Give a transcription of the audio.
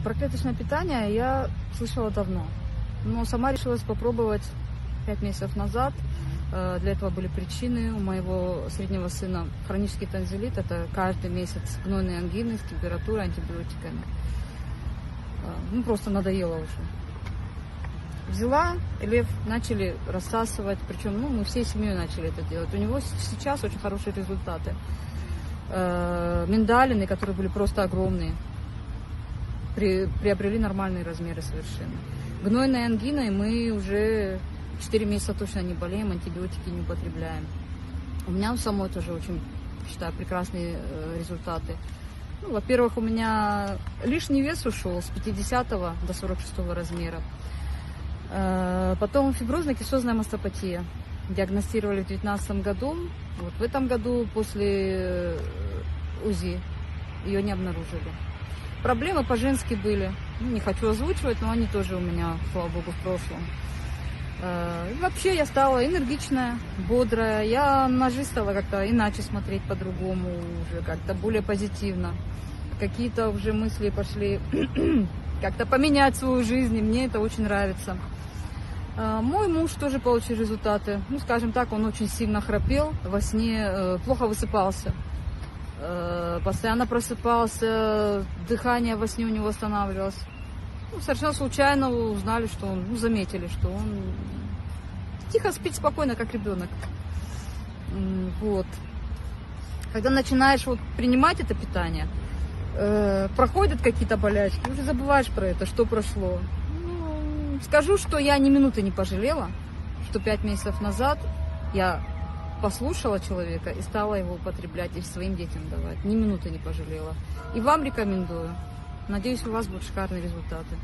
Про клеточное питание я слышала давно, но сама решилась попробовать 5 месяцев назад. Для этого были причины. У моего среднего сына хронический танзелит, это каждый месяц гнойные ангины с температурой, антибиотиками. Просто надоело уже. Взяла, Лев начали рассасывать, причем мы всей семьей начали это делать. У него сейчас очень хорошие результаты. Миндалины, которые были просто огромные, приобрели нормальные размеры совершенно. Гнойной ангиной мы уже 4 месяца точно не болеем, антибиотики не употребляем. У меня у самой тоже очень, считаю, прекрасные результаты. Во-первых, у меня лишний вес ушел с 50 до 46 размера. Потом фиброзно-кистозная мастопатия. Диагностировали в 2019 году. В этом году после УЗИ ее не обнаружили. Проблемы по-женски были. Не хочу озвучивать, но они тоже у меня, слава богу, в прошлом. Вообще я стала энергичная, бодрая. Я на жизнь стала как-то иначе смотреть по-другому, уже как-то более позитивно. Какие-то уже мысли пошли как-то поменять свою жизнь, и мне это очень нравится. Мой муж тоже получил результаты. Скажем так, он очень сильно храпел, во сне плохо высыпался. Постоянно просыпался, дыхание во сне у него останавливалось. Совершенно случайно узнали, что он, заметили, что он тихо спит, спокойно, как ребенок. Когда начинаешь принимать это питание, проходят какие-то болячки, уже забываешь про это, что прошло. Скажу, что я ни минуты не пожалела, что 5 месяцев назад я послушала человека и стала его употреблять и своим детям давать. Ни минуты не пожалела. И вам рекомендую. Надеюсь, у вас будут шикарные результаты.